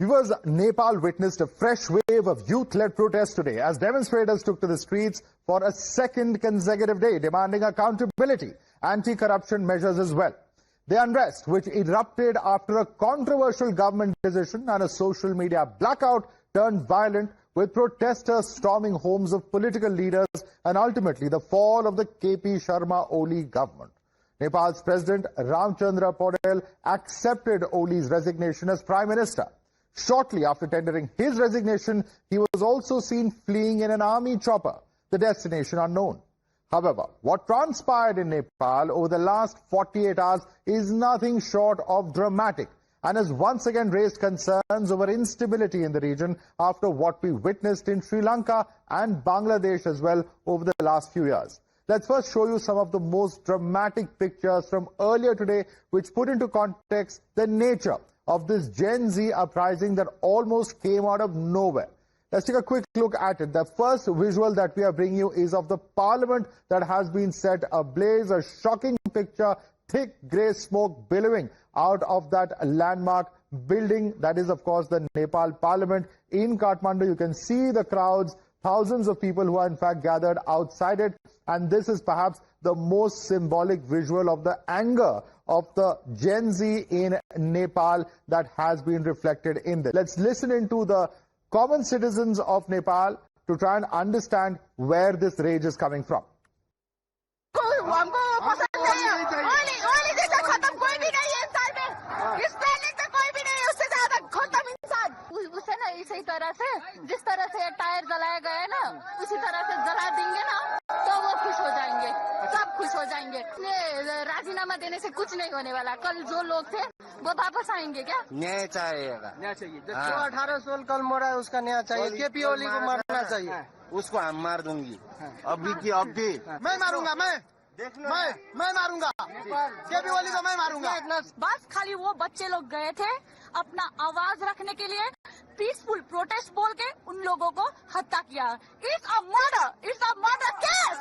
Viewers, Nepal witnessed a fresh wave of youth-led protests today as demonstrators took to the streets for a second consecutive day, demanding accountability, anti-corruption measures as well. The unrest, which erupted after a controversial government decision and a social media blackout, turned violent, with protesters storming homes of political leaders and ultimately the fall of the KP Sharma Oli government. Nepal's President Ramchandra Paudel accepted Oli's resignation as Prime Minister. Shortly after tendering his resignation, he was also seen fleeing in an army chopper, the destination unknown. However, what transpired in Nepal over the last 48 hours is nothing short of dramatic and has once again raised concerns over instability in the region after what we witnessed in Sri Lanka and Bangladesh as well over the last few years. Let's first show you some of the most dramatic pictures from earlier today, which put into context the nature of this Gen Z uprising that almost came out of nowhere. Let's take a quick look at it. The first visual that we are bringing you is of the parliament that has been set ablaze. A shocking picture, thick grey smoke billowing out of that landmark building. That is, of course, the Nepal parliament in Kathmandu. You can see the crowds, thousands of people who are in fact gathered outside it. And this is perhaps the most symbolic visual of the anger of the Gen Z in Nepal that has been reflected in this. Let's listen into the common citizens of Nepal to try and understand where this rage is coming from. इसी तरह से जिस तरह से tyre जलाया गया है ना उसी तरह से जला देंगे ना तो वो खुश हो जाएंगे, सब खुश हो जाएंगे। राजीनामा देने से कुछ नहीं होने वाला। कल जो लोग थे वो वापस आएंगे क्या? न्याय चाहिएगा, न्याय चाहिए। जो 18 कल मरा है उसका न्याय चाहिए। केपी ओली को मारना चाहिए। उसको हम मार दूंगी। अभी की अभी मैं मारूंगा, मैं मारूंगा। केपी ओली को मैं मारूंगा। बस खाली वो बच्चे लोग गए थे अपना आवाज रखने के लिए, पीसफुल प्रोटेस्ट बोल के उन लोगों को हत्या किया। It's a murder case.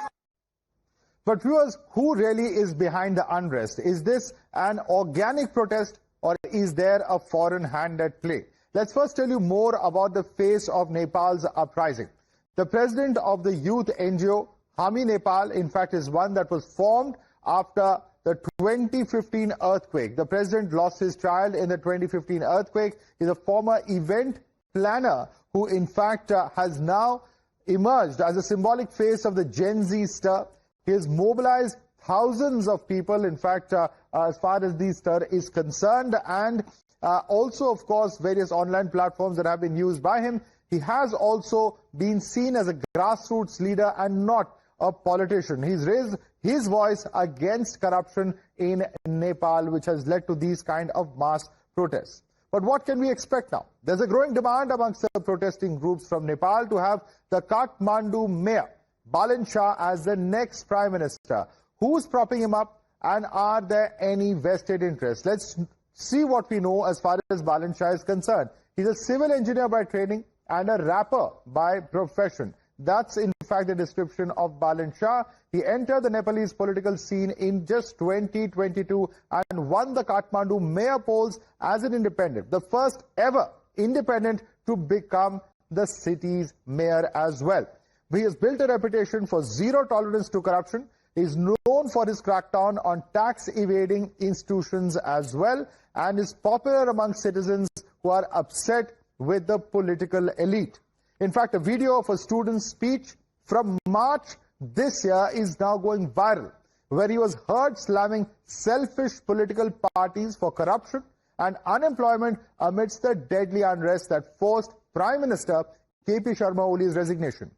But viewers, who really is behind the unrest? Is this an organic protest or is there a foreign hand at play? Let's first tell you more about the face of Nepal's uprising. The president of the youth NGO, Hami Nepal, in fact, is one that was formed after the 2015 earthquake. The president lost his child in the 2015 earthquake. He's a former event planner who, in fact, has now emerged as a symbolic face of the Gen Z stir. He has mobilized thousands of people, in fact, as far as the stir is concerned, and also, of course, various online platforms that have been used by him. He has also been seen as a grassroots leader and not a politician. He's raised his voice against corruption in Nepal, which has led to these kind of mass protests. But what can we expect now? There's a growing demand amongst the protesting groups from Nepal to have the Kathmandu mayor, Balan Shah, as the next prime minister. Who's propping him up, and are there any vested interests? Let's see what we know as far as Balan Shah is concerned. He's a civil engineer by training and a rapper by profession. That's in fact the description of Balan Shah. He entered the Nepalese political scene in just 2022 and won the Kathmandu mayor polls as an independent, the first ever independent to become the city's mayor as well. He has built a reputation for zero tolerance to corruption. He is known for his crackdown on tax evading institutions as well, and is popular among citizens who are upset with the political elite. In fact, a video of a student's speech from March this year is now going viral, where he was heard slamming selfish political parties for corruption and unemployment amidst the deadly unrest that forced Prime Minister KP Sharma Oli's resignation.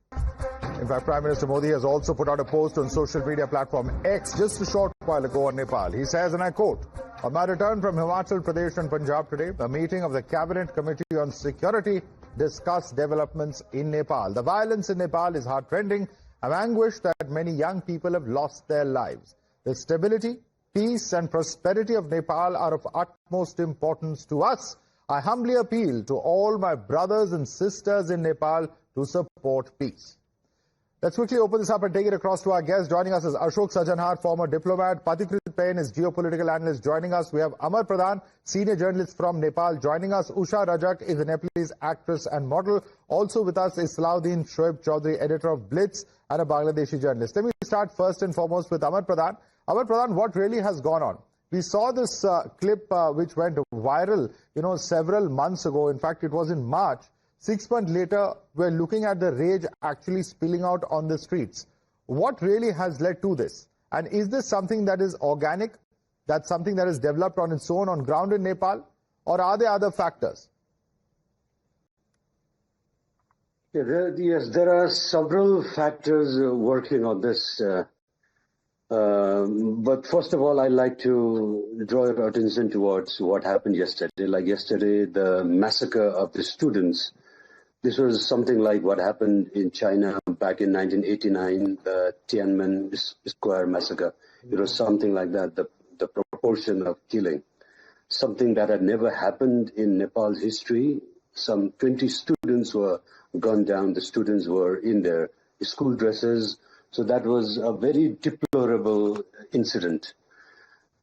In fact, Prime Minister Modi has also put out a post on social media platform X just a short while ago on Nepal. He says, and I quote, "On my return from Himachal Pradesh and Punjab today, a meeting of the Cabinet Committee on Security discussed developments in Nepal. The violence in Nepal is heartrending. I'm anguished that many young people have lost their lives. The stability, peace and prosperity of Nepal are of utmost importance to us. I humbly appeal to all my brothers and sisters in Nepal to support peace." Let's quickly open this up and take it across to our guest. Joining us is Ashok Sajanhar, former diplomat. Patikrit Pain is geopolitical analyst joining us. We have Amar Pradhan, senior journalist from Nepal, joining us. Usha Rajak is a Nepalese actress and model. Also with us is Salahuddin Shoaib Chaudhary, editor of Blitz and a Bangladeshi journalist. Let me start first and foremost with Amar Pradhan. Amar Pradhan, what really has gone on? We saw this clip which went viral, several months ago. In fact, it was in March. 6 months later, we're looking at the rage actually spilling out on the streets. What really has led to this? And is this something that is organic? That's something that is developed on its own on ground in Nepal? Or are there other factors? Yes, there are several factors working on this. But first of all, I'd like to draw your attention towards what happened yesterday. Like yesterday, the massacre of the students. This was something like what happened in China back in 1989, the Tiananmen Square massacre. It was something like that, the proportion of killing. Something that had never happened in Nepal's history. Some 20 students were gunned down. The students were in their school dresses. So that was a very deplorable incident.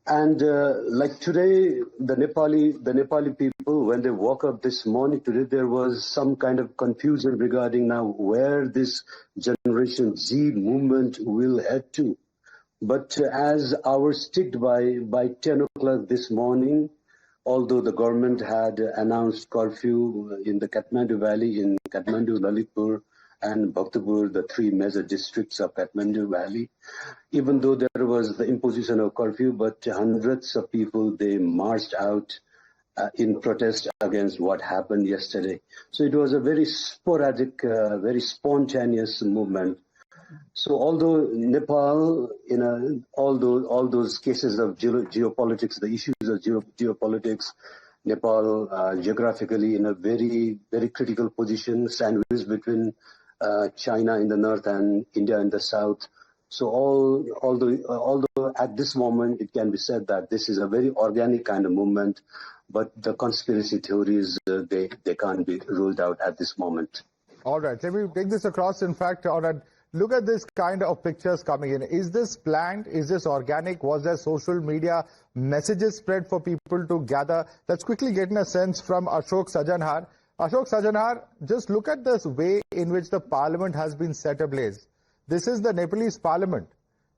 And like today, the Nepali people, when they woke up this morning, today there was some kind of confusion regarding now where this Generation Z movement will head to. But as hours ticked by 10 o'clock this morning, although the government had announced curfew in the Kathmandu Valley, in Kathmandu, Lalitpur, and Bhaktapur, the three major districts of Kathmandu Valley, even though there was the imposition of curfew, but hundreds of people, they marched out in protest against what happened yesterday. So it was a very sporadic, very spontaneous movement. So although Nepal, all those cases of geopolitics, the issues of geopolitics, Nepal geographically in a very, very critical position, sandwiched between China in the north and India in the south. So although at this moment it can be said that this is a very organic kind of movement, but the conspiracy theories, they can't be ruled out at this moment. All right, let me take this across. In fact, all right, look at this kind of pictures coming in. Is this planned? Is this organic? Was there social media messages spread for people to gather? Let's quickly get in a sense from Ashok Sajanhar. Ashok Sajanhar, just look at this way in which the parliament has been set ablaze. This is the Nepalese parliament.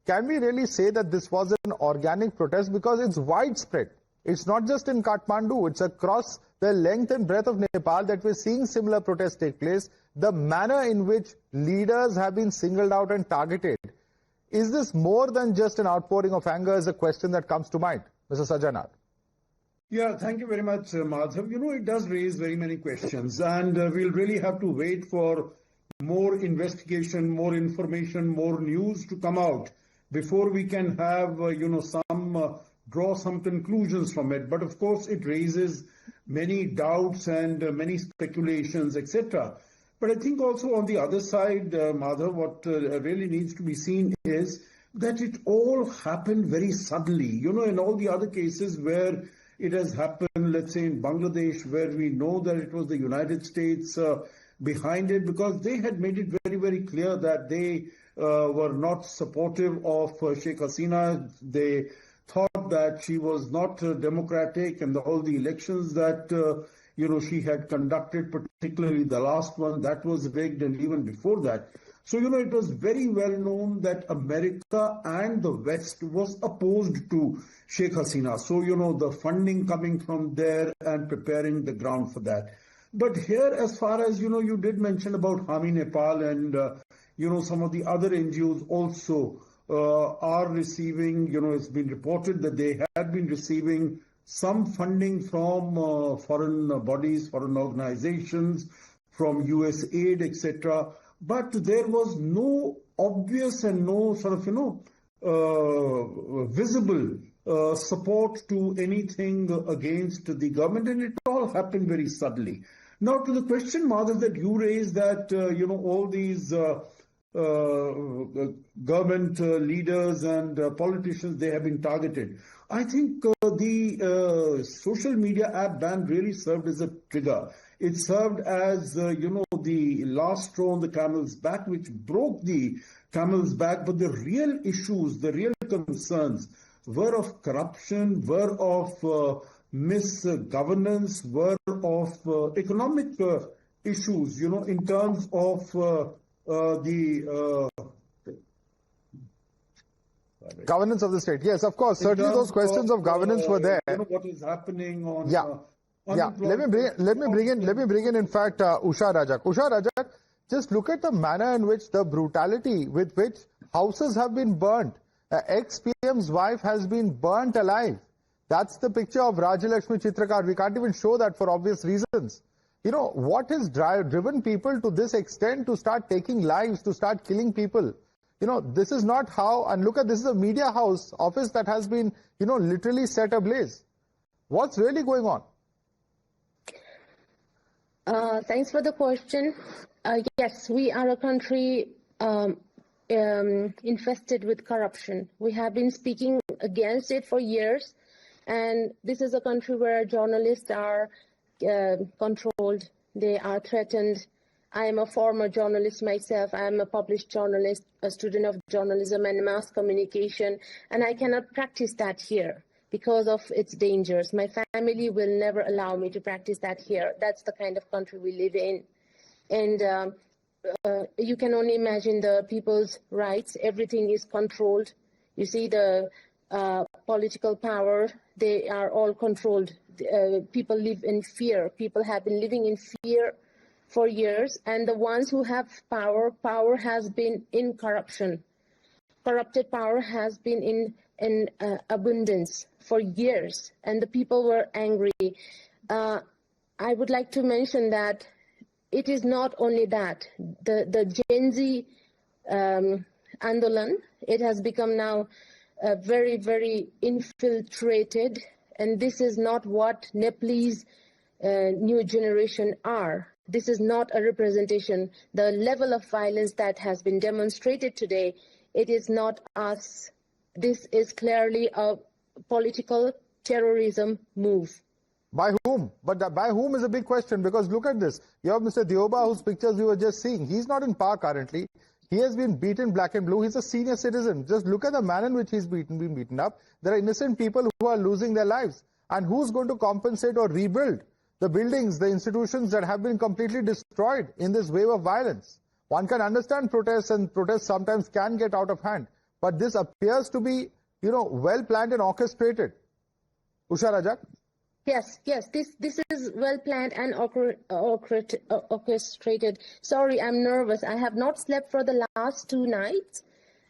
Can we really say that this was an organic protest? Because it's widespread. It's not just in Kathmandu. It's across the length and breadth of Nepal that we're seeing similar protests take place. The manner in which leaders have been singled out and targeted. Is this more than just an outpouring of anger is a question that comes to mind, Mr. Sajanhar? Yeah, thank you very much, Madhav. It does raise very many questions, and we'll really have to wait for more investigation, more information, more news to come out before we can have, draw some conclusions from it. But of course, it raises many doubts and many speculations, etc. But I think also on the other side, Madhav, what really needs to be seen is that it all happened very suddenly. In all the other cases where it has happened, let's say in Bangladesh, where we know that it was the United States behind it, because they had made it very, very clear that they were not supportive of Sheikh Hasina. They thought that she was not democratic, and all the elections that she had conducted, particularly the last one, that was rigged, and even before that. So, it was very well known that America and the West was opposed to Sheikh Hasina. So, the funding coming from there and preparing the ground for that. But here, as far as, you did mention about Hami Nepal and, some of the other NGOs also are receiving, it's been reported that they had been receiving some funding from foreign bodies, foreign organizations, from US aid, etc. But there was no obvious and no sort of, visible support to anything against the government, and it all happened very suddenly. Now, to the question, Madhav, that you raised that, all these government leaders and politicians, they have been targeted. I think the social media app ban really served as a trigger. It served as, the last straw on the camel's back, which broke the camel's back. But the real issues, the real concerns were of corruption, were of misgovernance, were of economic issues, in terms of the governance of the state. Yes, of course. Certainly those questions of governance were there. What is happening on... Let me bring in, in fact, Usha Rajak. Usha Rajak, just look at the manner in which the brutality with which houses have been burnt. Ex-PM's wife has been burnt alive. That's the picture of Rajalakshmi Chitrakar. We can't even show that for obvious reasons. What has driven people to this extent to start taking lives, to start killing people? This is not how, and look at, this is a media house office that has been, literally set ablaze. What's really going on? Thanks for the question. Yes, we are a country infested with corruption. We have been speaking against it for years, and this is a country where journalists are controlled, they are threatened. I am a former journalist myself. I am a published journalist, a student of journalism and mass communication, and I cannot practice that here because of its dangers. My family will never allow me to practice that here. That's the kind of country we live in. And you can only imagine the people's rights. Everything is controlled. You see the political power, they are all controlled. People live in fear. People have been living in fear for years, and the ones who have power has been in corruption. Corrupted power has been in abundance for years, and the people were angry. I would like to mention that it is not only that. The Gen Z Andolan, it has become now very, very infiltrated, and this is not what Nepalese new generation are. This is not a representation. The level of violence that has been demonstrated today, it is not us. This is clearly a political terrorism move. By whom? But by whom is a big question, because look at this. You have Mr. Dioba, whose pictures we were just seeing. He's not in power currently. He has been beaten black and blue. He's a senior citizen. Just look at the manner in which he's been beaten up. There are innocent people who are losing their lives. And who's going to compensate or rebuild the buildings, the institutions that have been completely destroyed in this wave of violence? One can understand protests, and protests sometimes can get out of hand. But this appears to be, well planned and orchestrated. Usha Rajak? Yes. This is well planned and orchestrated. Sorry, I'm nervous. I have not slept for the last 2 nights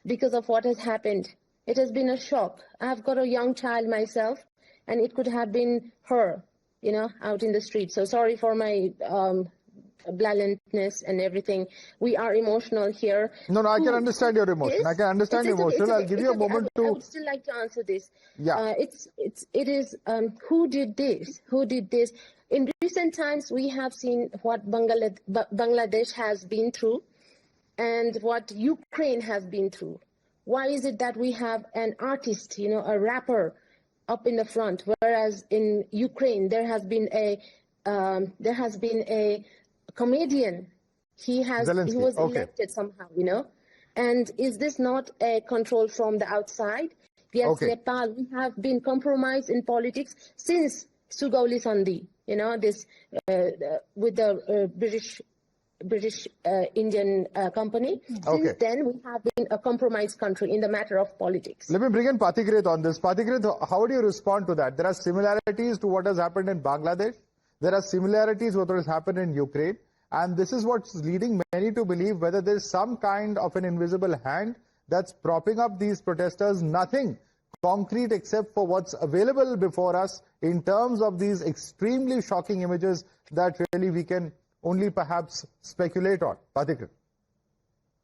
because of what has happened. It has been a shock. I have got a young child myself, and it could have been her, out in the street. So sorry for my bluntness and everything. We are emotional here. No, I can understand your emotion. I can understand your emotion. I'll give you a moment to... I would still like to answer this. Yeah. It is who did this? Who did this? In recent times, we have seen what Bangladesh has been through and what Ukraine has been through. Why is it that we have an artist, a rapper up in the front, whereas in Ukraine there has been a comedian. He was elected somehow, And is this not a control from the outside? Yes, Nepal, we have been compromised in politics since Sugauli Sandhi, this with the British Indian company. Since then, we have been a compromised country in the matter of politics. Let me bring in Pathikrit on this. Pathikrit, how do you respond to that? There are similarities to what has happened in Bangladesh. There are similarities with what has happened in Ukraine. And this is what's leading many to believe whether there is some kind of an invisible hand that's propping up these protesters. Nothing concrete except for what's available before us in terms of these extremely shocking images that really we can only perhaps speculate on. Pathikrit.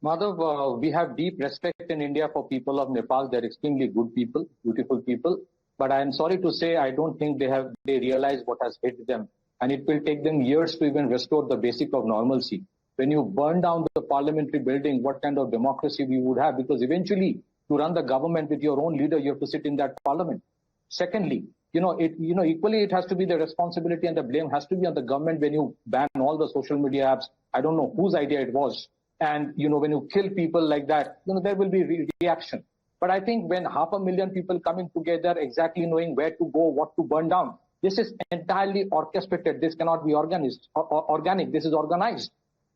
Madhav, we have deep respect in India for people of Nepal. They're extremely good people, beautiful people. But I am sorry to say, I don't think they realize what has hit them. And it will take them years to even restore the basic of normalcy. When you burn down the parliamentary building, what kind of democracy we would have? Because eventually, to run the government with your own leader, you have to sit in that parliament. Secondly, equally it has to be the responsibility and the blame has to be on the government when you ban all the social media apps. I don't know whose idea it was. And, when you kill people like that, there will be reaction. But I think when 500,000 people coming together, exactly knowing where to go, what to burn down, this is entirely orchestrated. This cannot be organic. This is organized.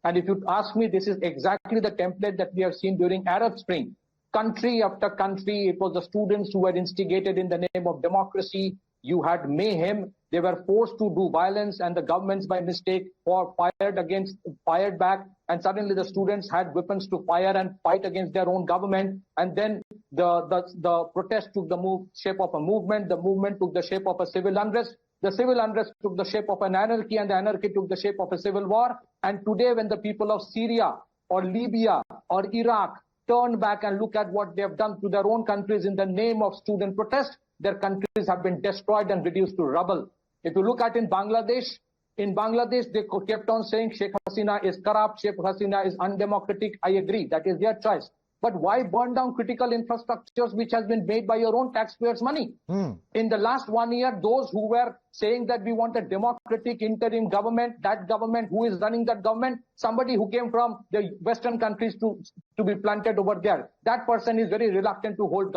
And if you ask me, this is exactly the template that we have seen during Arab Spring. Country after country, it was the students who were instigated in the name of democracy. You had mayhem. They were forced to do violence, and the governments, by mistake, fired back. And suddenly the students had weapons to fire and fight against their own government. And then the protest took the shape of a movement. The movement took the shape of a civil unrest. The civil unrest took the shape of an anarchy, and the anarchy took the shape of a civil war. And today, when the people of Syria or Libya or Iraq turn back and look at what they have done to their own countries in the name of student protest, their countries have been destroyed and reduced to rubble. If you look at in Bangladesh, they kept on saying Sheikh Hasina is corrupt, Sheikh Hasina is undemocratic. I agree, that is their choice. But why burn down critical infrastructures which has been made by your own taxpayers' money? In the last 1 year, those who were saying that we want a democratic interim government, that government, who is running that government? Somebody who came from the Western countries to be planted over there. That person is very reluctant to hold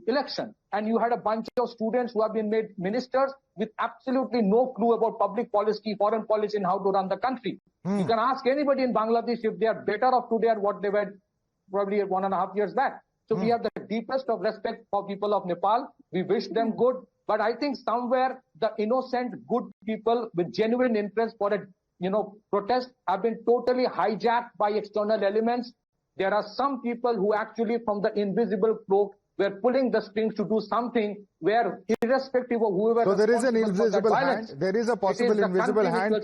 election. And you had a bunch of students who have been made ministers with absolutely no clue about public policy, foreign policy, and how to run the country. You can ask anybody in Bangladesh if they are better off today than what they were probably 1.5 years back. So we have the deepest of respect for people of Nepal. We wish them good. But I think somewhere the innocent, good people with genuine interest for a protest have been totally hijacked by external elements. There are some people who actually from the invisible cloak were pulling the strings to do something where irrespective of whoever... So there is an invisible hand. There is a possible invisible hand.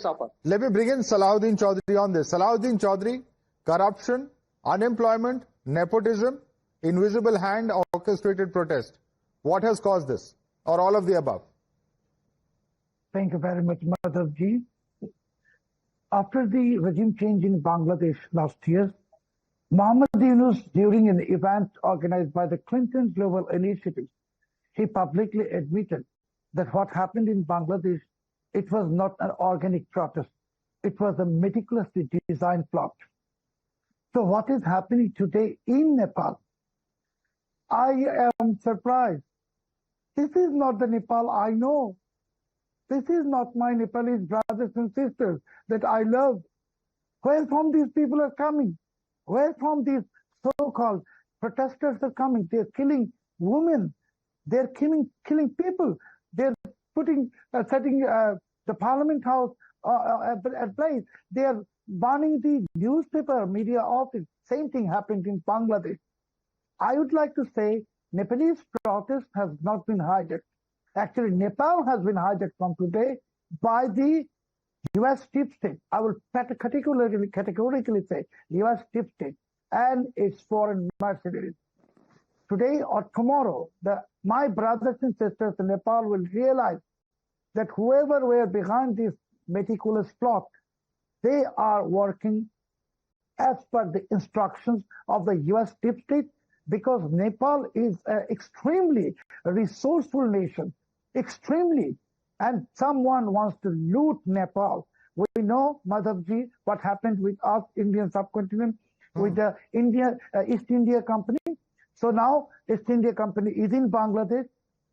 Let me bring in Salahuddin Chaudhary on this. Salahuddin Chaudhary, corruption, unemployment, nepotism, invisible hand, orchestrated protest. What has caused this? Or all of the above? Thank you very much, Madhavdas G. After the regime change in Bangladesh last year, Mohammed Yunus, during an event organized by the Clinton Global Initiative, he publicly admitted that what happened in Bangladesh, it was not an organic protest. It was a meticulously designed plot. So what is happening today in Nepal? I am surprised. This is not the Nepal I know. This is not my Nepalese brothers and sisters that I love. Where from these people are coming? Where from these so-called protesters are coming? They're killing women. They're killing people. They're setting the Parliament House at place. They're burning the newspaper, media office. Same thing happened in Bangladesh. I would like to say Nepalese protest has not been hijacked. Actually, Nepal has been hijacked from today by the U.S. deep state. I will categorically say U.S. deep state and its foreign mercenaries. Today or tomorrow, my brothers and sisters in Nepal will realize that whoever were behind this meticulous plot, they are working as per the instructions of the U.S. deep state, because Nepal is an extremely resourceful nation, extremely, and someone wants to loot Nepal. We know, Madhav Ji, what happened with us, Indian subcontinent, with the East India Company. So now East India Company is in Bangladesh.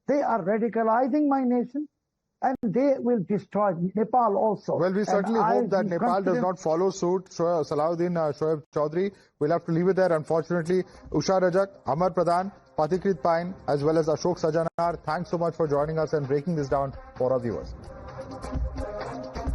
They are radicalizing my nation, and they will destroy Nepal also. Well, we certainly hope that Nepal does not follow suit. Salahuddin Shoaib Chaudhary, we'll have to leave it there, unfortunately. Usha Rajak, Amar Pradhan, Pathikrit Pain, as well as Ashok Sajanar, thanks so much for joining us and breaking this down for our viewers.